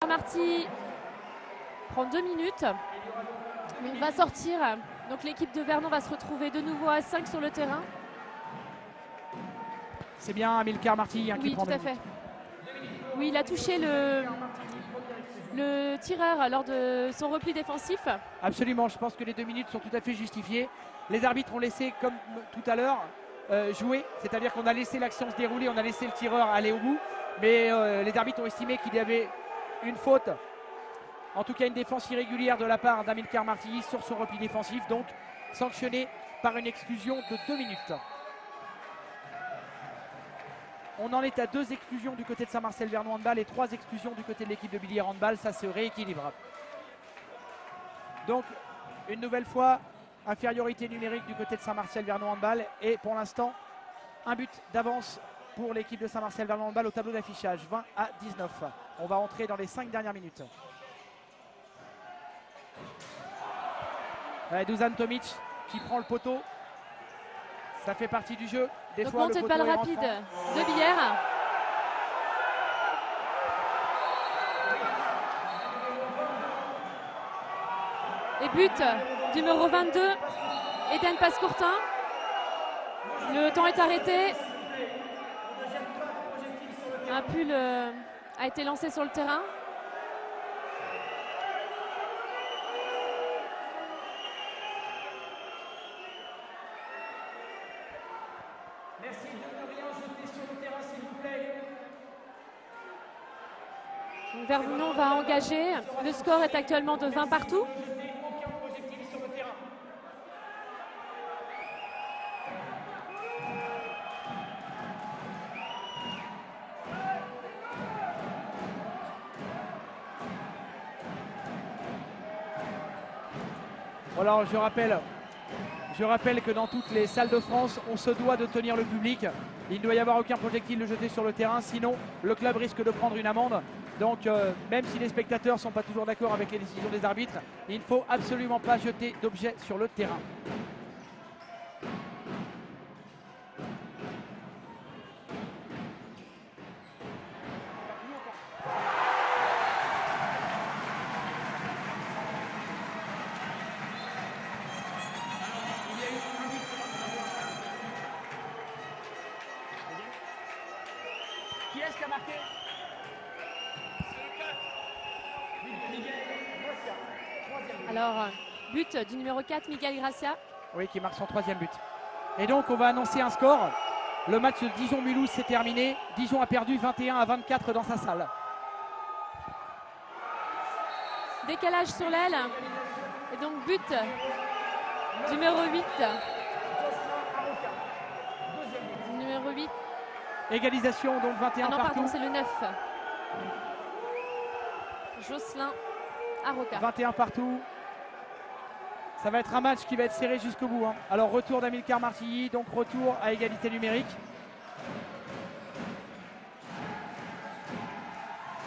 Marty prend 2 minutes. Il va sortir. Donc l'équipe de Vernon va se retrouver de nouveau à 5 sur le terrain. C'est bien Amilcar Marty qui prend 2 minutes. Oui, tout à fait. Oui, il a touché le tireur lors de son repli défensif. Absolument, je pense que les 2 minutes sont tout à fait justifiées. Les arbitres ont laissé, comme tout à l'heure, jouer. C'est-à-dire qu'on a laissé l'action se dérouler, on a laissé le tireur aller au bout. Mais les arbitres ont estimé qu'il y avait une faute. En tout cas, une défense irrégulière de la part d'Amilcar Martilly sur son repli défensif. Donc, sanctionné par une exclusion de 2 minutes. On en est à 2 exclusions du côté de Saint-Marcel-Vernon Handball et 3 exclusions du côté de l'équipe de Billière Handball. Ça se rééquilibre. Donc, une nouvelle fois, infériorité numérique du côté de Saint-Marcel-Vernon Handball. Et pour l'instant, un but d'avance pour l'équipe de Saint-Marcel-Vernon Handball au tableau d'affichage. 20 à 19. On va entrer dans les 5 dernières minutes. Dusan Tomic qui prend le poteau. Ça fait partie du jeu. Des donc fois, montée de balle rapide de Billière. Et but numéro 22, Eden Pascourtin. Le temps est arrêté. Un pull a été lancé sur le terrain. Merci de ne rien jeter sur le terrain, s'il vous plaît. Vernon va engager. Le score est actuellement de 20 partout. Alors je rappelle que dans toutes les salles de France, on se doit de tenir le public. Il ne doit y avoir aucun projectile de jeté sur le terrain, sinon le club risque de prendre une amende. Donc même si les spectateurs ne sont pas toujours d'accord avec les décisions des arbitres, il ne faut absolument pas jeter d'objets sur le terrain. Qui est-ce qui a marqué? Alors, but du numéro 4, Miguel Gracia. Oui, qui marque son 3e but. Et donc, on va annoncer un score. Le match de Dijon-Mulhouse s'est terminé. Dijon a perdu 21 à 24 dans sa salle. Décalage sur l'aile. Et donc, but numéro 8. Numéro 8. Égalisation, donc 21 non, partout. Pardon, c'est le 9. Jocelyn Aroca. 21 partout. Ça va être un match qui va être serré jusqu'au bout. Alors, retour d'Amilcar Martilly, donc retour à égalité numérique.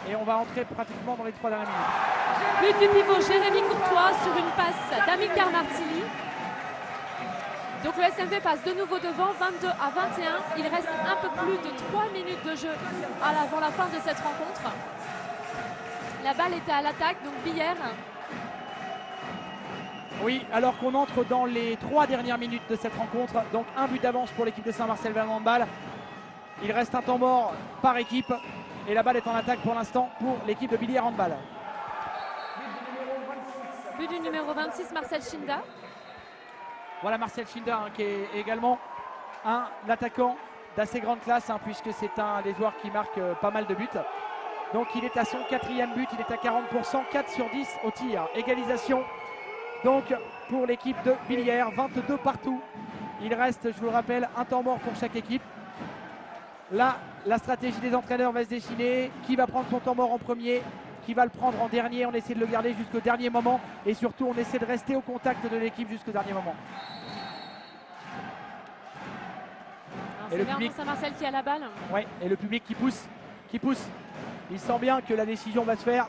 Et on va entrer pratiquement dans les 3 dernières minutes. But du pivot Jérémy Courtois sur une passe d'Amilcar Martilly. Donc le SMV passe de nouveau devant, 22 à 21. Il reste un peu plus de 3 minutes de jeu avant la fin de cette rencontre. La balle était à l'attaque, donc Billière. Oui, alors qu'on entre dans les 3 dernières minutes de cette rencontre. Donc un but d'avance pour l'équipe de Saint-Marcel-Vernon Handball. Il reste un temps mort par équipe. Et la balle est en attaque pour l'instant pour l'équipe de Billière Handball. But du numéro 26, Marcel Chinda. Voilà Marcel Chinda qui est également un attaquant d'assez grande classe puisque c'est un des joueurs qui marque pas mal de buts. Donc il est à son 4e but, il est à 40%, 4 sur 10 au tir. Égalisation donc pour l'équipe de Billière, 22 partout. Il reste, je vous le rappelle, un temps mort pour chaque équipe. Là, la stratégie des entraîneurs va se dessiner. Qui va prendre son temps mort en premier? Qui va le prendre en dernier? On essaie de le garder jusqu'au dernier moment. Et surtout, on essaie de rester au contact de l'équipe jusqu'au dernier moment. C'est Vernon Saint-Marcel qui a la balle. Oui, et le public qui pousse. Il sent bien que la décision va se faire.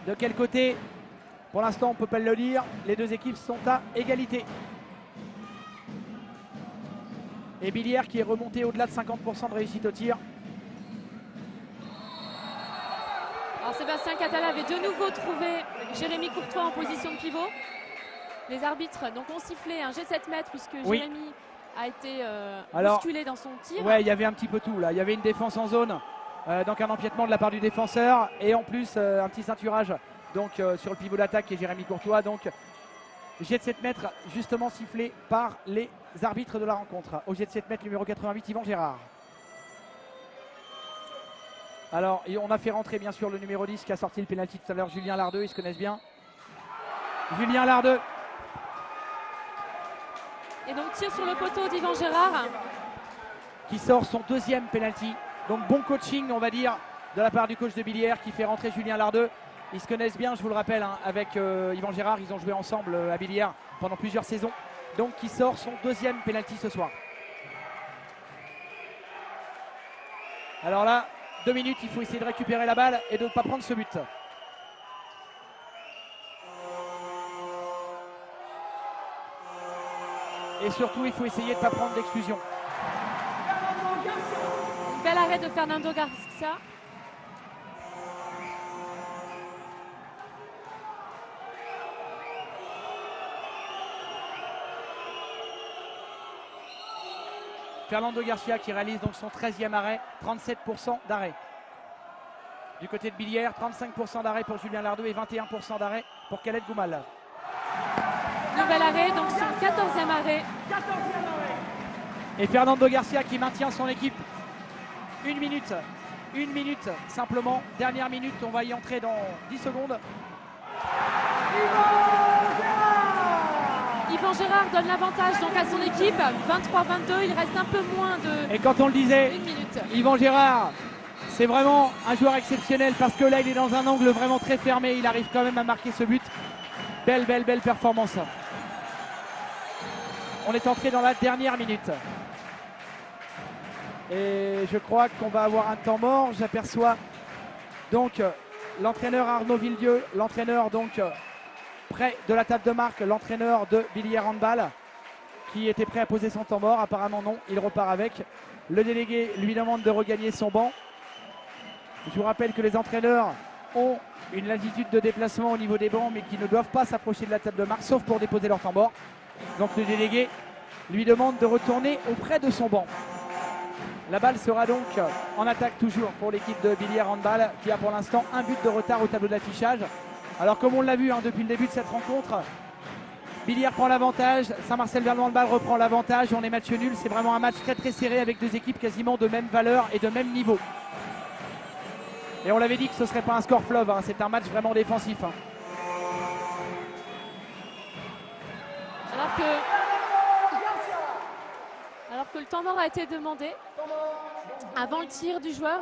De quel côté? Pour l'instant, on ne peut pas le lire. Les deux équipes sont à égalité. Et Billière qui est remonté au-delà de 50% de réussite au tir. Alors Sébastien Catala avait de nouveau trouvé Jérémy Courtois en position de pivot. Les arbitres donc ont sifflé un jet de 7 mètres puisque Jérémy a été bousculé dans son tir. Ouais, il y avait un petit peu tout là. Il y avait une défense en zone, donc un empiètement de la part du défenseur et en plus un petit ceinturage donc sur le pivot d'attaque qui est Jérémy Courtois. Donc jet de 7 mètres justement sifflé par les arbitres de la rencontre. Au jet de 7 mètres numéro 88, Yvan Gérard. Alors on a fait rentrer bien sûr le numéro 10 qui a sorti le pénalty tout à l'heure, Julien Lardeux, ils se connaissent bien. Julien Lardeux. Et donc tir sur le poteau d'Yvan Gérard. Qui sort son deuxième pénalty. Donc bon coaching on va dire de la part du coach de Billière qui fait rentrer Julien Lardeux. Ils se connaissent bien, je vous le rappelle, hein, avec Yvan Gérard, ils ont joué ensemble à Billière pendant plusieurs saisons. Donc qui sort son deuxième pénalty ce soir. Alors là, 2 minutes, il faut essayer de récupérer la balle et de ne pas prendre ce but. Et surtout, il faut essayer de ne pas prendre d'exclusion. Bel arrêt de Fernando Garcia. Fernando Garcia qui réalise donc son 13e arrêt, 37% d'arrêt. Du côté de Billière, 35% d'arrêt pour Julien Lardeux et 21% d'arrêt pour Khaled Goumal. Nouvel arrêt, donc son 14e arrêt. Et Fernando Garcia qui maintient son équipe. Une minute simplement. Dernière minute, on va y entrer dans 10 secondes. Yvan Gérard donne l'avantage donc à son équipe, 23-22, il reste un peu moins de Et quand on le disait, 1 minute. Yvan Gérard, c'est vraiment un joueur exceptionnel parce que là il est dans un angle vraiment très fermé, il arrive quand même à marquer ce but. Belle performance. On est entré dans la dernière minute. Et je crois qu'on va avoir un temps mort. J'aperçois donc l'entraîneur Arnaud Villedieu, l'entraîneur donc près de la table de marque, l'entraîneur de Billière Handball qui était prêt à poser son temps mort. Apparemment non, il repart avec. Le délégué lui demande de regagner son banc. Je vous rappelle que les entraîneurs ont une latitude de déplacement au niveau des bancs mais qui ne doivent pas s'approcher de la table de marque sauf pour déposer leur temps mort. Donc le délégué lui demande de retourner auprès de son banc. La balle sera donc en attaque toujours pour l'équipe de Billière Handball qui a pour l'instant un but de retard au tableau d'affichage. Alors comme on l'a vu depuis le début de cette rencontre, Billière prend l'avantage, Saint-Marcel-Vernon Handball reprend l'avantage, on est match nul, c'est vraiment un match très serré avec deux équipes quasiment de même valeur et de même niveau. Et on l'avait dit que ce ne serait pas un score fleuve, c'est un match vraiment défensif. Alors que le temps mort a été demandé avant le tir du joueur.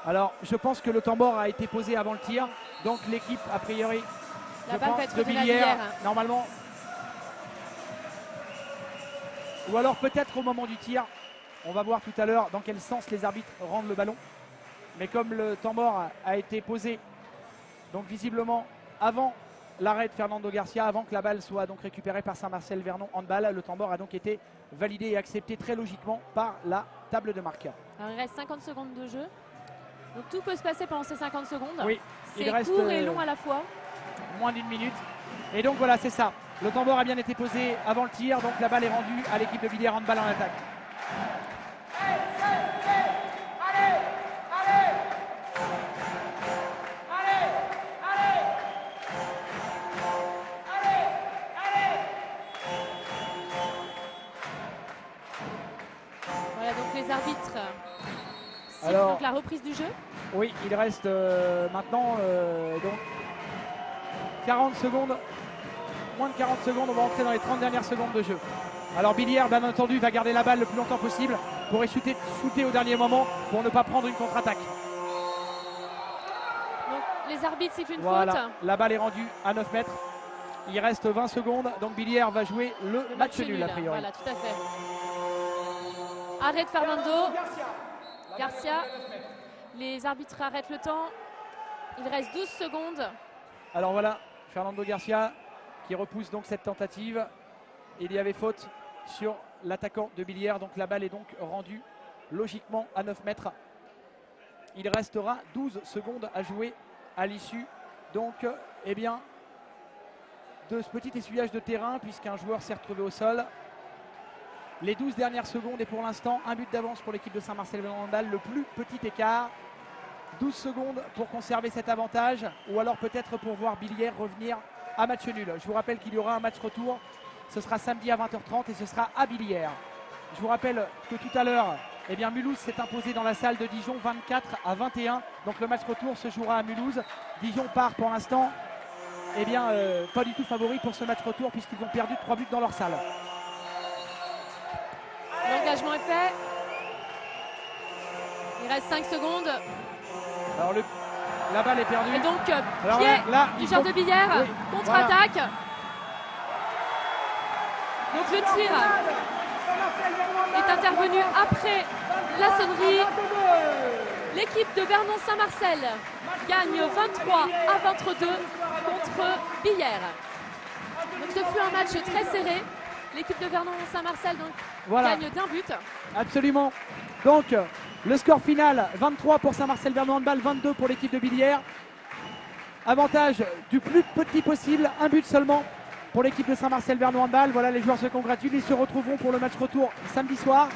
Alors je pense que le temps mort a été posé avant le tir. Donc l'équipe a priori la balle va être de Billière normalement. Ou alors peut-être au moment du tir. On va voir tout à l'heure dans quel sens les arbitres rendent le ballon. Mais comme le temps mort a été posé donc visiblement avant l'arrêt de Fernando Garcia, avant que la balle soit donc récupérée par Saint-Marcel-Vernon Handball, le temps mort a donc été validé et accepté très logiquement par la table de marque. Alors il reste 50 secondes de jeu. Donc tout peut se passer pendant ces 50 secondes. Oui, c'est court et long à la fois. Moins d'1 minute. Et donc voilà, c'est ça. Le temps mort a bien été posé avant le tir, donc la balle est rendue à l'équipe de Billière Handball en attaque. Voilà donc les arbitres sifflent donc la reprise du jeu. Oui, il reste maintenant donc 40 secondes, moins de 40 secondes, on va entrer dans les 30 dernières secondes de jeu. Alors Billière, bien entendu, va garder la balle le plus longtemps possible pour shooter au dernier moment pour ne pas prendre une contre-attaque. Donc les arbitres sifflent une faute. La balle est rendue à 9 mètres. Il reste 20 secondes, donc Billière va jouer le match nul a priori. Voilà, tout à fait. Arrêt de Fernando Garcia. Les arbitres arrêtent le temps. Il reste 12 secondes. Alors voilà, Fernando Garcia qui repousse donc cette tentative. Il y avait faute sur l'attaquant de Billière, donc la balle est donc rendue logiquement à 9 mètres. Il restera 12 secondes à jouer à l'issue donc eh bien, de ce petit essuyage de terrain puisqu'un joueur s'est retrouvé au sol. Les 12 dernières secondes et pour l'instant un but d'avance pour l'équipe de Saint-Marcel-Vernand-Handball, le plus petit écart. 12 secondes pour conserver cet avantage ou alors peut-être pour voir Billière revenir à match nul. Je vous rappelle qu'il y aura un match retour, ce sera samedi à 20h30 et ce sera à Billière. Je vous rappelle que tout à l'heure, eh bien, Mulhouse s'est imposé dans la salle de Dijon 24-21. Donc le match retour se jouera à Mulhouse. Dijon part pour l'instant eh bien, pas du tout favori pour ce match retour puisqu'ils ont perdu 3 buts dans leur salle. L'engagement est fait. Il reste 5 secondes. Alors la balle est perdue. Et donc alors pied là, du joueur de Billière, oui, contre-attaque. Voilà. Donc le tir est intervenu après la sonnerie. L'équipe de Vernon-Saint-Marcel gagne 23-22 contre Billière. Donc ce fut un match très serré. L'équipe de Vernon-Saint-Marcel gagne d'un but. Absolument. Donc le score final 23 pour Saint-Marcel-Vernand-Handball, 22 pour l'équipe de Billière. Avantage du plus petit possible, un but seulement pour l'équipe de Saint-Marcel-Vernand-Handball. Voilà, les joueurs se congratulent. Ils se retrouveront pour le match retour samedi soir.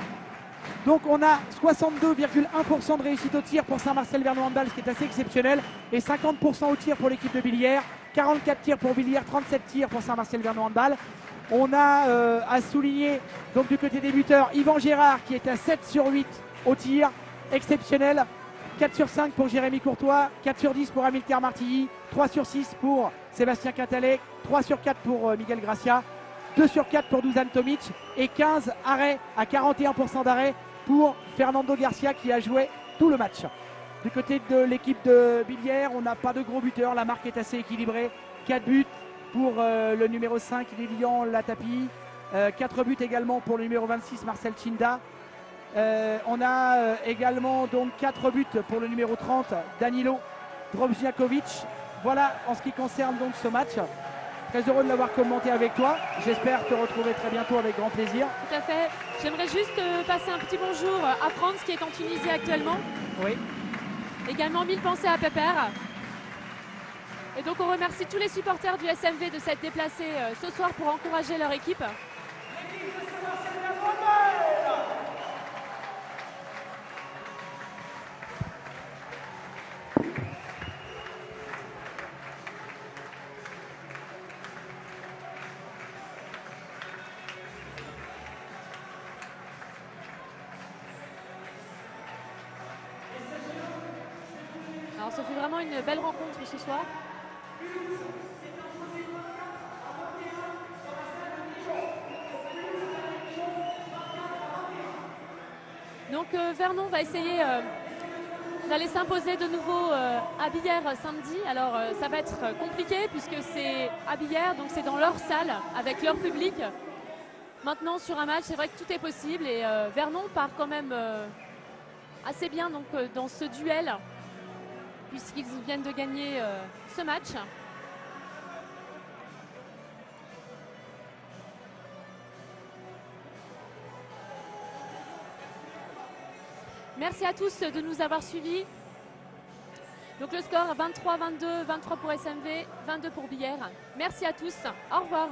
Donc on a 62,1% de réussite au tir pour Saint-Marcel-Vernand-Handball, ce qui est assez exceptionnel. Et 50% au tir pour l'équipe de Billière. 44 tirs pour Billière, 37 tirs pour Saint-Marcel-Vernand-Handball. On a à souligner donc du côté des buteurs Yvan Gérard qui est à 7 sur 8 au tir. Exceptionnel. 4 sur 5 pour Jérémy Courtois, 4 sur 10 pour Amilcar Martilly, 3 sur 6 pour Sébastien Quintalet, 3 sur 4 pour Miguel Gracia, 2 sur 4 pour Dusan Tomic et 15 arrêts à 41% d'arrêt pour Fernando Garcia qui a joué tout le match. Du côté de l'équipe de Billière, on n'a pas de gros buteurs, la marque est assez équilibrée. 4 buts pour le numéro 5 Lilian Latapi, 4 buts également pour le numéro 26 Marcel Chinda. On a également donc 4 buts pour le numéro 30 Danilo Drobziakovic. Voilà en ce qui concerne donc ce match. Très heureux de l'avoir commenté avec toi. J'espère te retrouver très bientôt avec grand plaisir. Tout à fait. J'aimerais juste passer un petit bonjour à Franz qui est en Tunisie actuellement. Oui. Également 1000 pensées à Pépère. Et donc on remercie tous les supporters du SMV de s'être déplacés ce soir pour encourager leur équipe. Alors ça fait vraiment une belle rencontre ce soir. Donc Vernon va essayer d'aller s'imposer de nouveau à Billière samedi. Alors ça va être compliqué puisque c'est à Billière, donc c'est dans leur salle avec leur public. Maintenant sur un match, c'est vrai que tout est possible et Vernon part quand même assez bien donc, dans ce duel puisqu'ils viennent de gagner ce match. Merci à tous de nous avoir suivis. Donc le score 23-22, 23 pour SMV, 22 pour Billière. Merci à tous. Au revoir.